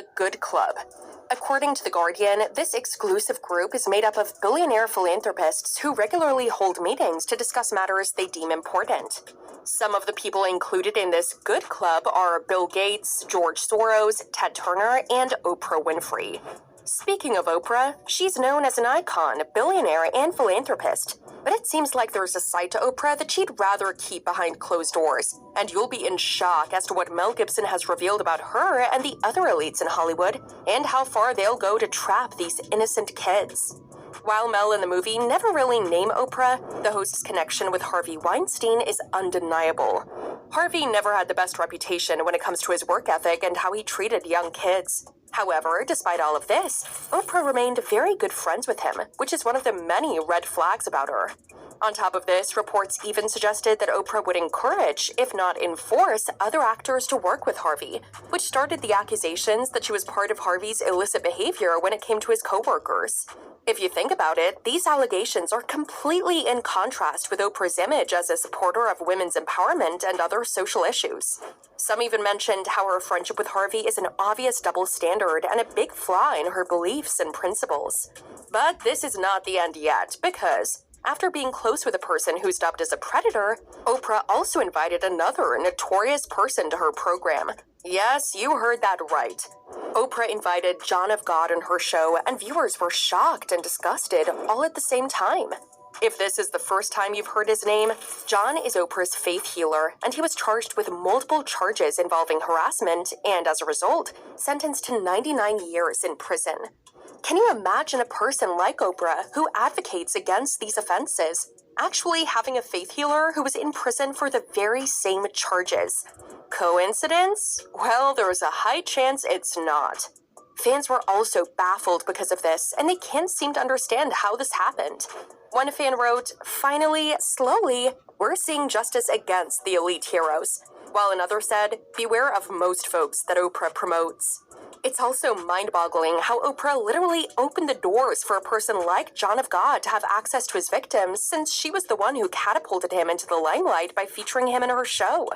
The Good Club. According to The Guardian, this exclusive group is made up of billionaire philanthropists who regularly hold meetings to discuss matters they deem important. Some of the people included in this Good Club are Bill Gates, George Soros, Ted Turner, and Oprah Winfrey. Speaking of Oprah, she's known as an icon, billionaire, and philanthropist. But it seems like there's a side to Oprah that she'd rather keep behind closed doors. And you'll be in shock as to what Mel Gibson has revealed about her and the other elites in Hollywood, and how far they'll go to trap these innocent kids. While Mel in the movie never really name Oprah, the host's connection with Harvey Weinstein is undeniable. Harvey never had the best reputation when it comes to his work ethic and how he treated young kids. However, despite all of this, Oprah remained very good friends with him, which is one of the many red flags about her. On top of this, reports even suggested that Oprah would encourage, if not enforce, other actors to work with Harvey, which started the accusations that she was part of Harvey's illicit behavior when it came to his co-workers. If you think about it, these allegations are completely in contrast with Oprah's image as a supporter of women's empowerment and other social issues. Some even mentioned how her friendship with Harvey is an obvious double standard and a big flaw in her beliefs and principles. But this is not the end yet, because after being close with a person who's dubbed as a predator, Oprah also invited another notorious person to her program. Yes, you heard that right. Oprah invited John of God on her show, and viewers were shocked and disgusted all at the same time. If this is the first time you've heard his name, John is Oprah's faith healer, and he was charged with multiple charges involving harassment and, as a result, sentenced to 99 years in prison. Can you imagine a person like Oprah, who advocates against these offenses, actually having a faith healer who was in prison for the very same charges? Coincidence? Well, there's a high chance it's not. Fans were also baffled because of this, and they can't seem to understand how this happened. One fan wrote, "Finally, slowly, we're seeing justice against the elite heroes," while another said, "Beware of most folks that Oprah promotes." It's also mind-boggling how Oprah literally opened the doors for a person like John of God to have access to his victims, since she was the one who catapulted him into the limelight by featuring him in her show.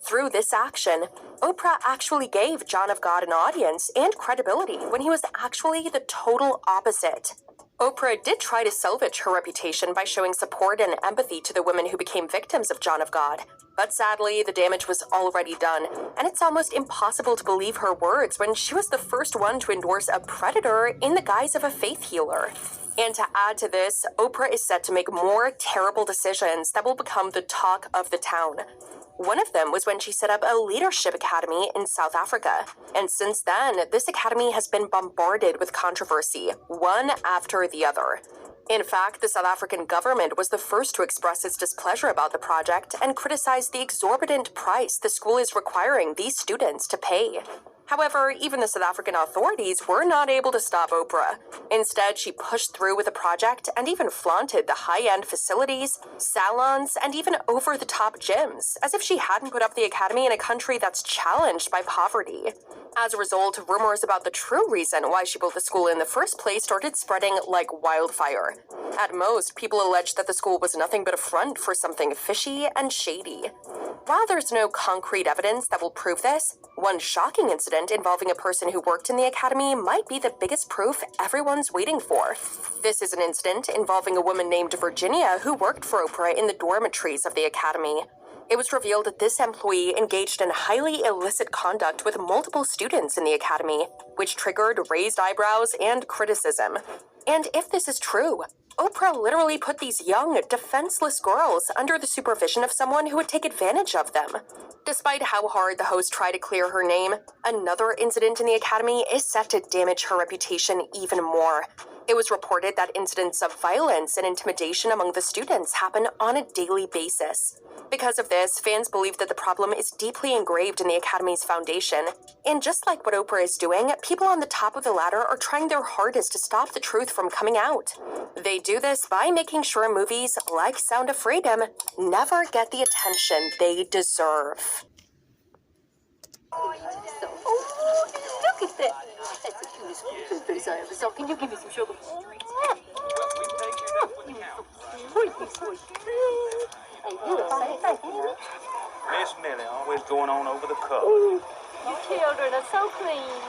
Through this action, Oprah actually gave John of God an audience and credibility when he was actually the total opposite. Oprah did try to salvage her reputation by showing support and empathy to the women who became victims of John of God. But sadly, the damage was already done, and it's almost impossible to believe her words when she was the first one to endorse a predator in the guise of a faith healer. And to add to this, Oprah is set to make more terrible decisions that will become the talk of the town. One of them was when she set up a leadership academy in South Africa. And since then, this academy has been bombarded with controversy, one after the other. In fact, the South African government was the first to express its displeasure about the project and criticized the exorbitant price the school is requiring these students to pay. However, even the South African authorities were not able to stop Oprah. Instead, she pushed through with the project and even flaunted the high-end facilities, salons, and even over-the-top gyms, as if she hadn't put up the academy in a country that's challenged by poverty. As a result, rumors about the true reason why she built the school in the first place started spreading like wildfire. At most, people alleged that the school was nothing but a front for something fishy and shady. While there's no concrete evidence that will prove this, one shocking incident involving a person who worked in the academy might be the biggest proof everyone's waiting for. This is an incident involving a woman named Virginia who worked for Oprah in the dormitories of the academy. It was revealed that this employee engaged in highly illicit conduct with multiple students in the academy, which triggered raised eyebrows and criticism. And if this is true, Oprah literally put these young, defenseless girls under the supervision of someone who would take advantage of them. Despite how hard the host tried to clear her name, another incident in the academy is set to damage her reputation even more. It was reported that incidents of violence and intimidation among the students happen on a daily basis. Because of this, fans believe that the problem is deeply engraved in the Academy's foundation. And just like what Oprah is doing, people on the top of the ladder are trying their hardest to stop the truth from coming out. They do this by making sure movies like Sound of Freedom never get the attention they deserve. Oh, look at that. That's the cutest face I ever saw. Can you give me some sugar? Miss Millie always going on over the cup. You children are so clean.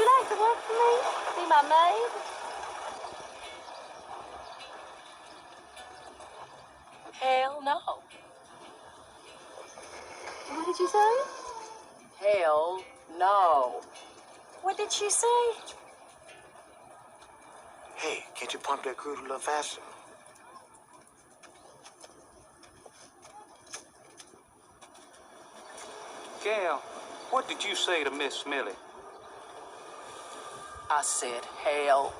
you like to work for me? Be my maid? Hell no. What did you say? Hell no. What did she say? Hey, can't you pump that crude a little faster? Gal, what did you say to Miss Millie? I said hell